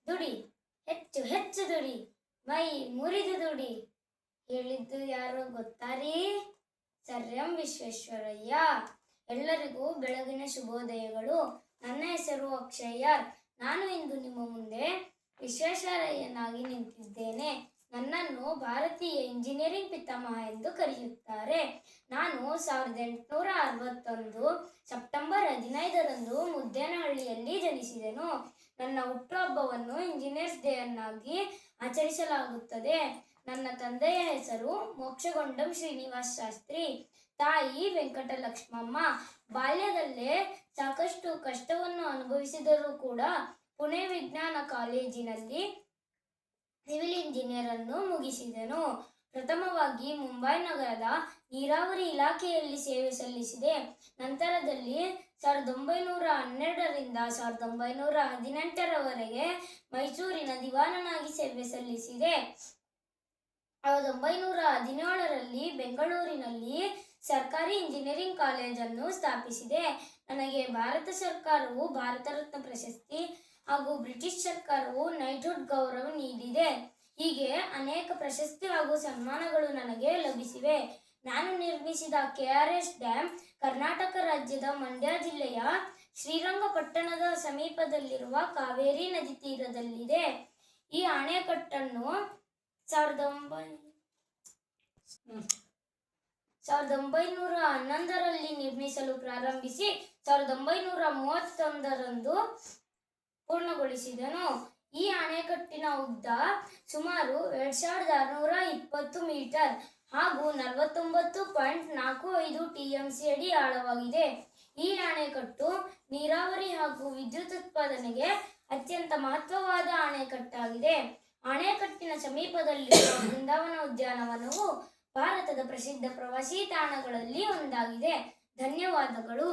ದುಡಿ, ಹೆಚ್ಚು ಹೆಚ್ಚು ದುಡಿ, ಮೈ ಮುರಿದು ದುಡಿ. ಹೇಳಿದ್ದು ಯಾರು ಗೊತ್ತಾರೀ? Sir M Visvesvaraya. ಎಲ್ಲರಿಗೂ ಬೆಳಗಿನ ಶುಭೋದಯಗಳು. ನನ್ನ ಹೆಸರು ಅಕ್ಷಯ್. ನಾನು ಇಂದು ನಿಮ್ಮ ಮುಂದೆ ವಿಶ್ವೇಶ್ವರಯ್ಯನಾಗಿ ನಿಂತಿದ್ದೇನೆ. ನನ್ನನ್ನು ಭಾರತೀಯ ಇಂಜಿನಿಯರಿಂಗ್ ಪಿತಾಮಹ ಎಂದು ಕರೆಯುತ್ತಾರೆ. ನಾನು 1861 ಸೆಪ್ಟೆಂಬರ್ 15ರಂದು ಮುದ್ದೇನಹಳ್ಳಿಯಲ್ಲಿ ಜನಿಸಿದೆನು. ನನ್ನ ಹುಟ್ಟುಹಬ್ಬವನ್ನು ಇಂಜಿನಿಯರ್ಸ್ ಡೇ ಅನ್ನಾಗಿ ಆಚರಿಸಲಾಗುತ್ತದೆ. ನನ್ನ ತಂದೆಯ ಹೆಸರು ಮೋಕ್ಷಗೊಂಡಂ ಶ್ರೀನಿವಾಸ ಶಾಸ್ತ್ರಿ, ತಾಯಿ ವೆಂಕಟಲಕ್ಷ್ಮಮ್ಮ. ಬಾಲ್ಯದಲ್ಲೇ ಸಾಕಷ್ಟು ಕಷ್ಟವನ್ನು ಅನುಭವಿಸಿದರೂ ಕೂಡ ಪುಣೆ ವಿಜ್ಞಾನ ಕಾಲೇಜಿನಲ್ಲಿ ಸಿವಿಲ್ ಇಂಜಿನಿಯರ್ ಅನ್ನು ಮುಗಿಸಿದೆನು. ಪ್ರಥಮವಾಗಿ ಮುಂಬೈ ನಗರದ ನೀರಾವರಿ ಇಲಾಖೆಯಲ್ಲಿ ಸೇವೆ ಸಲ್ಲಿಸಿದೆ. ನಂತರದಲ್ಲಿ 1912ರಿಂದ 1918ರವರೆಗೆ ಮೈಸೂರಿನ ದಿವಾನನಾಗಿ ಸೇವೆ ಸಲ್ಲಿಸಿದೆ. 1917ರಲ್ಲಿ ಬೆಂಗಳೂರಿನಲ್ಲಿ ಸರ್ಕಾರಿ ಇಂಜಿನಿಯರಿಂಗ್ ಕಾಲೇಜನ್ನು ಸ್ಥಾಪಿಸಿದೆ. ನನಗೆ ಭಾರತ ಸರ್ಕಾರವು ಭಾರತ ರತ್ನ ಪ್ರಶಸ್ತಿ ಹಾಗೂ ಬ್ರಿಟಿಷ್ ಸರ್ಕಾರವು ನೈಟ್ಹುಡ್ ಗೌರವ ನೀಡಿದೆ. ಹೀಗೆ ಅನೇಕ ಪ್ರಶಸ್ತಿ ಹಾಗೂ ಸನ್ಮಾನಗಳು ನನಗೆ ಲಭಿಸಿವೆ. ನಾನು ನಿರ್ಮಿಸಿದ KRS ಡ್ಯಾಮ್ ಕರ್ನಾಟಕ ರಾಜ್ಯದ ಮಂಡ್ಯ ಜಿಲ್ಲೆಯ ಶ್ರೀರಂಗಪಟ್ಟಣದ ಸಮೀಪದಲ್ಲಿರುವ ಕಾವೇರಿ ನದಿ ತೀರದಲ್ಲಿದೆ. ಈ ಅಣೆಕಟ್ಟನ್ನು 1911ರಲ್ಲಿ ನಿರ್ಮಿಸಲು ಪ್ರಾರಂಭಿಸಿ 1931ರಂದು ಪೂರ್ಣಗೊಳಿಸಿದನು. ಈ ಅಣೆಕಟ್ಟಿನ ಉದ್ದ ಸುಮಾರು 2620 ಮೀಟರ್ ಹಾಗೂ 49.45 TMC ಅಡಿ ಆಳವಾಗಿದೆ. ಈ ಅಣೆಕಟ್ಟು ನೀರಾವರಿ ಹಾಗೂ ವಿದ್ಯುತ್ ಉತ್ಪಾದನೆಗೆ ಅತ್ಯಂತ ಮಹತ್ವವಾದ ಅಣೆಕಟ್ಟಾಗಿದೆ. ಅಣೆಕಟ್ಟಿನ ಸಮೀಪದಲ್ಲಿರುವ ಬೃಂದಾವನ ಉದ್ಯಾನವನವು ಭಾರತದ ಪ್ರಸಿದ್ಧ ಪ್ರವಾಸಿ ತಾಣಗಳಲ್ಲಿ ಒಂದಾಗಿದೆ. ಧನ್ಯವಾದಗಳು.